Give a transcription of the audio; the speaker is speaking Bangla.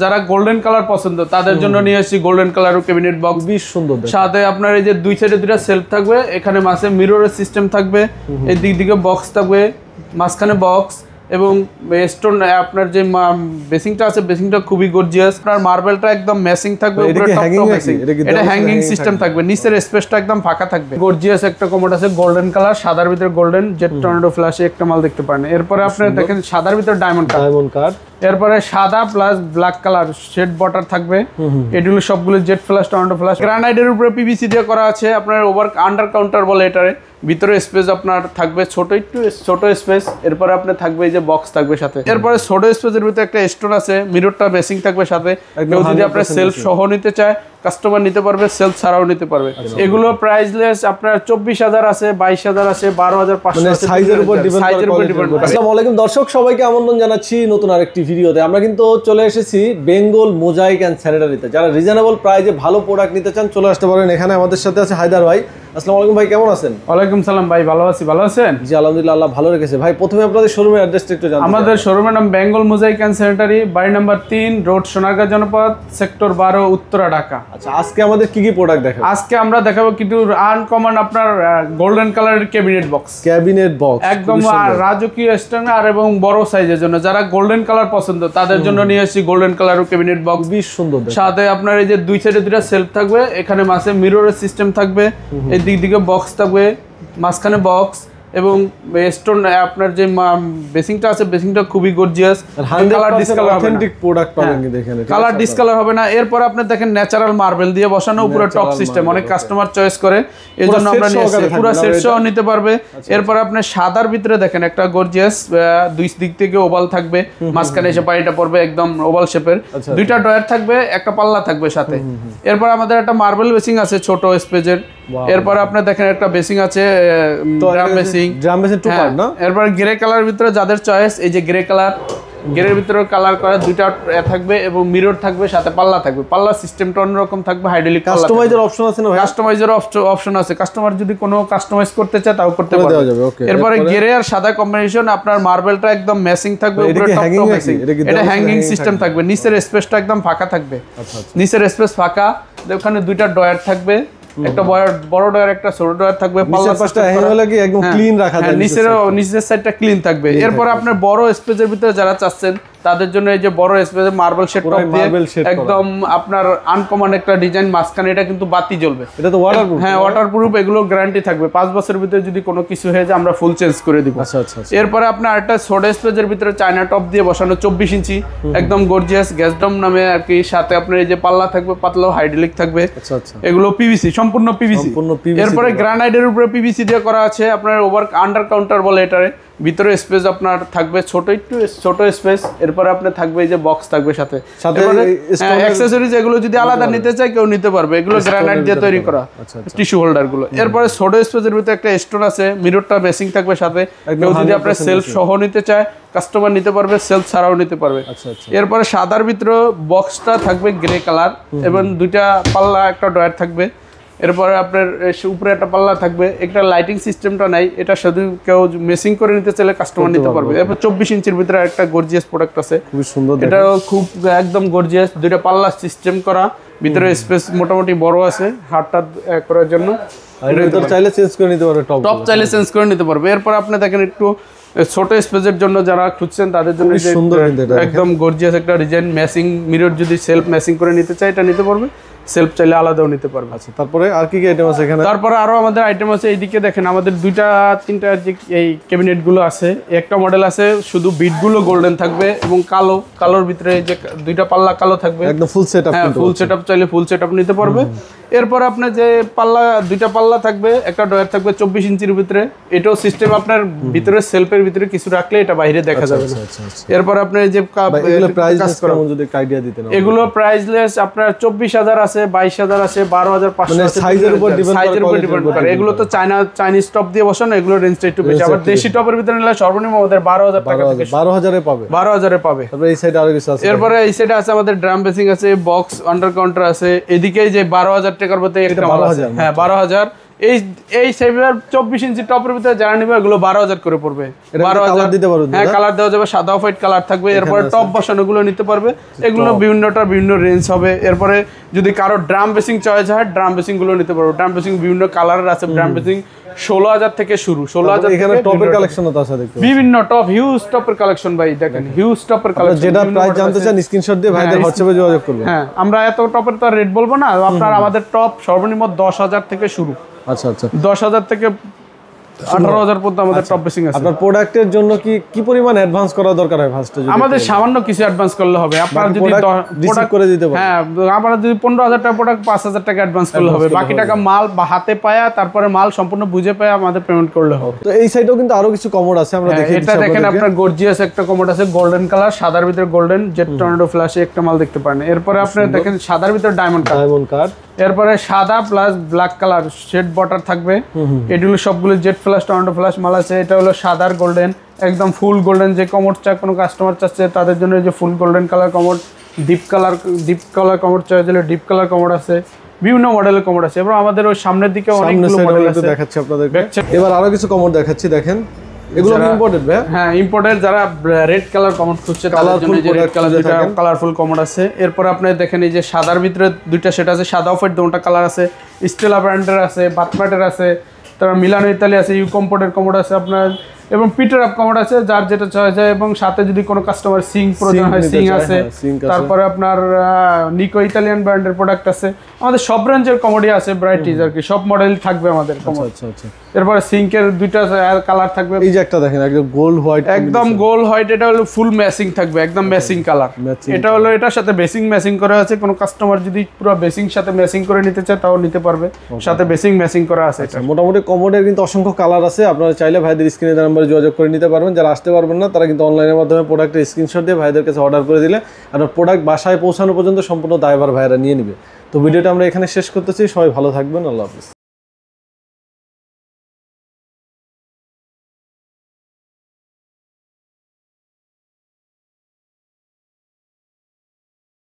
যারা গোল্ডেন কালার পছন্দ তাদের জন্য নিয়ে আসছি গোল্ডেন কালার ক্যাবিনেট বক্স। বেশ সুন্দর। সাথে আপনার এই যে দুই সাইডে দুইটা সেলফ থাকবে, এখানে মাঝে মিররের সিস্টেম থাকবে, এই দিক দিকে বক্স থাকবে, মাঝখানে বক্স এবং স্টোন। আপনার যে বেসিংটা আছে বেসিংটা খুবই গর্জিয়াস। আপনার মার্বেলটা একদম ম্যাচিং থাকবে, উপরে টপ ম্যাচিং, এটা হ্যাঙ্গিং সিস্টেম থাকবে, নিচের স্পেসটা একদম ফাঁকা থাকবে। গর্জিয়াস একটা কমোড আছে গোল্ডেন কালার, সাদার ভিতরে গোল্ডেন জেট টর্নেডো ফ্ল্যাশে একটা মাল দেখতে পারেন। এরপরে আপনারা দেখেন সাদার ভিতরে ডায়মন্ড কাট, এরপরে সাদা plus black colour shade border থাকবে। এগুলো সবগুলো জেট ফ্ল্যাশ টর্নেডো ফ্ল্যাশ। গ্রানাইটের উপরে পিভিসি দিয়ে করা আছে। আপনার ওভার আন্ডার কাউন্টার বলে এটারে। ভিতরে স্পেস আপনার থাকবে একটু ছোট স্পেস। এরপরে আপনার থাকবে এই যে বক্স থাকবে সাথে। এরপরে ছোট স্পেসের ভিতরে একটা স্টোন আছে, মিররটা বেসিং থাকবে সাথে। কেউ যদি আপনার সেলফ সহ নিতে চায় কাস্টমার নিতে পারবে, সেলফ ছাড়াও নিতে পারবে। এগুলো প্রাইসলেস আপনার 24,000 আছে, 22,000 আছে, 12,500 আছে, সাইজের উপর ডিপেন্ড করে। আসসালামু আলাইকুম দর্শক, সবাইকে আমন্ত্রণ জানাচ্ছি নতুন আরেকটি ভিডিওতে। আমরা কিন্তু চলে এসেছি বেঙ্গল মোজাইক এন্ড স্যানিটারিতে। যারা রিজনেবল প্রাইসে ভালো প্রোডাক্ট নিতে চান চলে আসতে পারেন এখানে। আমাদের সাথে আছে হায়দার ভাই। আসসালামু আলাইকুম ভাই, কেমন আছেন? ওয়ালাইকুম সালাম ভাই, ভালো আছি। ভালো আছেন? জি আলহামদুলিল্লাহ, আল্লাহ ভালো রেখেছে। ভাই প্রথমে আপনাদের শোরুমের অ্যাড্রেসটা একটু জানান। আমাদের শোরুমের নাম বেঙ্গল মোজাইক এন্ড স্যানিটারি, বাড়ি নাম্বার 3, রোড সোনারগাঁ জনপদ, সেক্টর 12, উত্তরা, ঢাকা। আচ্ছা, আজকে আমাদের কি কি প্রোডাক্ট দেখাবো? আজকে আমরা দেখাবো কিন্তু আনকমন আপনার গোল্ডেন কালারের ক্যাবিনেট বক্স। ক্যাবিনেট বক্স একদম রাজকীয় স্ট্যান্ড আর এবং বড় সাইজের জন্য যারা গোল্ডেন কালার পছন্দ তাদের জন্য নিয়ে আসছি গোল্ডেন কালার ক্যাবিনেট বক্স। বেশ সুন্দর। সাথে আপনার এই যে দুই সাইডে দুইটা সেলফ থাকবে, এখানে মাঝে মিররের সিস্টেম থাকবে, এই দিক দিকে বক্স থাকবে, মাঝখানে বক্স এবং স্টোন। আপনার যে বেসিংটা আছে বেসিংটা খুবই gorgeous. Colour discolour authentic product পাবেন কিন্তু এখানে। কালার ডিসকালার হবে না। এরপর আপনি দেখেন ন্যাচারাল মার্বেল দিয়ে বসানো, উপরে টপ সিস্টেম। অনেক কাস্টমার চয়েস করে, এজন্য আমরা নিয়েছি। পুরো সেট সহ নিতে পারবে। এরপর আপনি সাদার ভিতরে দেখেন একটা গর্জিয়াস, দুই দিক থেকে ওভাল থাকবে, মাঝখানে এসে পানিটা পড়বে একদম ওভাল শেপের। দুইটা ড্রয়ার থাকবে, একটা পাল্লা থাকবে সাথে। এরপর আমাদের একটা মার্বেল বেসিং আছে ছোট স্পেজের। এরপর আপনি দেখেন একটা বেসিং আছে ড্রাম বেসিং, টু পার্ট না। এরপর গ্রে কালার ভিতরে যাদের চয়েস, এই যে গ্রে কালার, গ্রের ভিতরে কালার করা দুইটা থাকবে এবং মিরর থাকবে সাথে, পাল্লা থাকবে। পাল্লা সিস্টেমটা অন্যরকম থাকবে, হাইড্রোলিক। কাস্টমাইজার অপশন আছে না ভাই? কাস্টমাইজার অপশন আছে। কাস্টমার যদি কোনো কাস্টমাইজ করতে চায় তাও করতে পারবে। এরপরে গ্রে আর সাদা কম্বিনেশন। আপনার মার্বেলটা একদম ম্যাচিং থাকবে, উপরে টপ ম্যাচিং, এটা হ্যাঙ্গিং সিস্টেম থাকবে। নিচের স্পেসটা একদম ফাঁকা থাকবে। নিচের স্পেস ফাঁকা, ওখানে দুইটা ড্রয়ার থাকবে, একটা বড় ডয়ার একটা ছোট ডয়ার থাকবে। পাল্লা পাশটা হ্যাঙ্গেল একদম ক্লিন রাখা যায়, নিচের সাইডটা ক্লিন থাকবে। এরপর আপনার বড় স্পেসের ভিতরে যারা চাচ্ছেন তাদের জন্য এই যে বড় স্পেসে মার্বেল শেড টপ দিয়ে একদম আপনার আনকমন একটা ডিজাইন। মাঝখানে এটা কিন্তু বাতি জ্বলবে। এটা তো ওয়াটারপ্রুফ। হ্যাঁ, ওয়াটারপ্রুফ। এগুলো গ্যারান্টি থাকবে 5 বছরের ভিতরে যদি কোনো কিছু হয়ে যায় আমরা ফুল চেঞ্জ করে দিব। আচ্ছা আচ্ছা। এরপরে আপনার একটা ছোট স্পেসের ভিতরে চায়না টপ দিয়ে বসানো 24 ইঞ্চি একদম গর্জিয়াস গ্যাস ডম নামে আর কি। সাথে আপনার এই যে পাল্লা থাকবে, পাতলা হাইড্রোলিক থাকবে। আচ্ছা আচ্ছা। এগুলো পিভিসি, সম্পূর্ণ পিভিসি। এরপরে গ্রানাইটের উপরে পিভিসি দিয়ে করা আছে। আপনার ওভার আন্ডার কাউন্টার বলে এটারে। ভিতরে স্পেস আপনার থাকবে একটু ছোট স্পেস। এরপরে আপনার থাকবে এই যে বক্স থাকবে সাথে। অ্যাকসেসরিজ এগুলো যদি আলাদা নিতে চায় কেউ নিতে পারবে। এগুলো গ্রানাইট দিয়ে তৈরি করা টিস্যু হোল্ডার গুলো। এরপরে ছোট স্পেসের ভিতরে একটা স্টোন আছে, মিররটা বেসিং থাকবে সাথে। কেউ যদি আপনার সেলফ সহ নিতে চায় কাস্টমার নিতে পারবে, সেলফ ছাড়াও নিতে পারবে। এরপরে সাদার ভিতরে বক্সটা থাকবে গ্রে কালার এবং দুইটা পাল্লা, একটা ডয়ার থাকবে। এরপরে আপনার উপরে একটা পাল্লা থাকবে। একটা লাইটিং সিস্টেমটা নাই, এটা শুধু কেউ মেসিং করে নিতে চাইলে কাস্টমার নিতে পারবে। এরপর 24 ইঞ্চির ভিতরে একটা গর্জিয়াস প্রোডাক্ট আছে, খুব সুন্দর। এটাও খুব একদম গর্জিয়াস, দুইটা পাল্লা সিস্টেম করা। ভিতরে স্পেস মোটামুটি বড় আছে হাতটা করার জন্য। চাইলে চেঞ্জ করে নিতে পারবে, টপ চাইলে চেঞ্জ করে নিতে পারবে। এরপর আপনি দেখেন একটু ছোট স্পেসের জন্য যারা খুঁজছেন তাদের জন্য একদম গর্জিয়াস একটা ডিজাইন। ম্যাচিং মিরর যদি সেলফ ম্যাচিং করে নিতে চায় এটা নিতে পারবে, সেলফ চাইলে আলাদাও নিতে পারবে। আচ্ছা, তারপরে আর কি কি আইটেম আছে এখানে? তারপরে আরো আমাদের আইটেম আছে। এইদিকে দেখেন আমাদের তিনটা যে এই ক্যাবিনেট গুলো আছে। একটা মডেল আছে শুধু বিট গুলো গোল্ডেন থাকবে এবং কালোর ভিতরে যে দুইটা পাল্লা কালো থাকবে, একদম ফুল সেটআপ। হ্যাঁ, ফুল সেটআপ চাইলে ফুল সেটআপ নিতে পারবে। এরপর আপনার যে দুইটা পাল্লা থাকবে, একটা ডয়ার থাকবে 24 ইঞ্চির ভিতরে। এটাও সিস্টেম আপনার ভিতরে সেলফের ভিতরে কিছু রাখলে এটা বাইরে দেখা যাবে না। এরপর আপনার যে এগুলো প্রাইসলেস আপনার 24,000 আছে, 22,000 আছে, 12,500 আছে। সাইজের উপর ডিপেন্ড করে। এগুলো তো চাইনিজ টপ দিয়ে বসানো, এগুলো রেঞ্জটা একটু বেশি। আবার দেশি টপের ভিতরে নিলে সর্বনিম্ন আমাদের 12,000 টাকা থেকে 12,000 পাবে। 12,000 পাবে। তারপরে এই সাইডে আরো কিছু আছে। এরপরে এই সাইডে আছে আমাদের ড্রাম বেসিং আছে, বক্স আন্ডার কাউন্টার আছে। এদিকে যে 12,000 টাকার মধ্যে একটা মাল আছে। হ্যাঁ, 12,000। এই সেভিয়ার 24 ইঞ্চি টপের ভিতরে যারা নিবে এগুলো 12,000 করে পড়বে। 12,000 কালার দিতে পারবেন? হ্যাঁ, কালার দেওয়া যাবে, সাদা হোয়াইট কালার থাকবে। এরপরে টপ বসানো গুলো নিতে পারবে, এগুলো বিভিন্নটা বিভিন্ন রেঞ্জ হবে। এরপরে যদি কারো ড্রাম বেসিং চয়েস হয়, ড্রাম বেসিং গুলো নিতে পারবে। ড্রাম বেসিং বিভিন্ন কালারের আছে, ড্রাম বেসিং 16,000 থেকে শুরু। 16,000 এখানে টপের কালেকশন তো আছে দেখতে, বিভিন্ন টপ হিউজ টপের কালেকশন ভাই, দেখেন হিউজ টপের কালেকশন। যেটা প্রাইস জানতে চান স্ক্রিনশট দিয়ে ভাইদের হোয়াটসঅ্যাপে যোগাযোগ করবেন। হ্যাঁ, আমরা এত টপের তো রেট বলবো না, আপনার আমাদের টপ সর্বনিম্ন 10,000 থেকে শুরু। আচ্ছা আচ্ছা, 10,000 থেকে 18,000 পর্যন্ত আমাদের টপ বেসিং আছে। আপনার প্রোডাক্টের জন্য কি পরিমাণ অ্যাডভান্স করা দরকার হয় ফার্স্টে? আমাদের সামান্য কিছু অ্যাডভান্স করলে হবে। আপনারা যদি প্রোডাক্ট করে দিতে পারেন, হ্যাঁ, আপনারা যদি 15,000 টাকা প্রোডাক্ট 5,000 টাকা অ্যাডভান্স করলে হবে। বাকি টাকা মাল বা হাতে পায়া, তারপরে মাল সম্পূর্ণ বুঝে পায়া আমাদের পেমেন্ট করলে হবে। তো এই সাইডেও কিন্তু আরো কিছু কমোড আছে, আমরা দেখি। এটা দেখেন, আপনার গর্জিয়াস একটা কমোড আছে, গোল্ডেন কালার, সাদার ভিতরে গোল্ডেন, জেট টর্নেডো ফ্ল্যাশে একটা মাল দেখতে পারেন। এরপরে আপনি দেখেন সাদার ভিতরে ডায়মন্ড কাট, এরপরে সাদা plus black colour shade border থাকবে। এগুলো সবগুলো জেট ফ্ল্যাশ, টর্নেডো ফ্ল্যাশ মাল আছে। এটা হলো সাদার গোল্ডেন, একদম ফুল গোল্ডেন। যে কমোড চায় কোনো কাস্টমার চাচ্ছে তাদের জন্য যে ফুল golden colour commode, deep colour commode চাই হলে ডিপ কালার কমোড আছে, বিভিন্ন মডেলের কমোড আছে। এবং আমাদের ওই সামনের দিকে অনেকগুলো মডেল আছে দেখাচ্ছি আপনাদের। এবার আরো কিছু কমোড দেখাচ্ছি, দেখেন এগুলো ইম্পোর্টেড ভাই। হ্যাঁ, ইম্পোর্টেড। যারা রেড কালার কমোড খুঁজছে তাদের জন্য যে রেড কালার, দুটো কালারফুল কমোড আছে। এরপর আপনি দেখেন এই যে সাদার ভিতরে দুইটা সেট আছে, সাদা অফ হোয়াইট দুটো কালার আছে, স্টেলা ব্র্যান্ডের আছে, বাথম্যাটের আছে, তারপর মিলানো ইতালি আছে, ইউ কম্পোর্টের কমোড আছে আপনার, এবং পিটার আপ কমোড আছে যার যেটা চয়েস হয়। এবং সাথে যদি কোনো কাস্টমার সিং প্রয়োজন হয়, সিং আছে। তারপরে আপনার নিকো ইতালিয়ান ব্র্যান্ডের প্রোডাক্ট আছে। আমাদের সব রেঞ্জের কমোডি আছে, ভ্যারাইটিজ আর কি, সব মডেল থাকবে আমাদের কমোড। আচ্ছা আচ্ছা। এরপরে সিঙ্কের দুইটা কালার থাকবে। এই যে একটা দেখেন, একদম গোল্ড হোয়াইট, একদম গোল্ড হোয়াইট। এটা হলো ফুল ম্যাচিং থাকবে, একদম ম্যাচিং কালার। এটা হলো এটার সাথে বেসিং ম্যাচিং করা আছে। কোনো কাস্টমার যদি পুরো বেসিং সাথে ম্যাচিং করে নিতে চায় তাও নিতে পারবে, সাথে বেসিং ম্যাচিং করা আছে। এটা মোটামুটি কমোডের কিন্তু অসংখ্য কালার আছে, আপনারা চাইলে ভাইদের স্ক্রিনে দেওয়া নম্বরে যোগাযোগ করে নিতে পারবেন। যারা আসতে পারবেন না তারা কিন্তু অনলাইনের মাধ্যমে প্রোডাক্টের স্ক্রিনশট দিয়ে ভাইদের কাছে অর্ডার করে দিলে আপনার প্রোডাক্ট বাসায় পৌঁছানো পর্যন্ত সম্পূর্ণ দায়ভার ভাইরা নিয়ে নেবে। তো ভিডিওটা আমরা এখানে শেষ করতেছি। সবাই ভালো থাকবেন, আল্লাহ হাফেজ।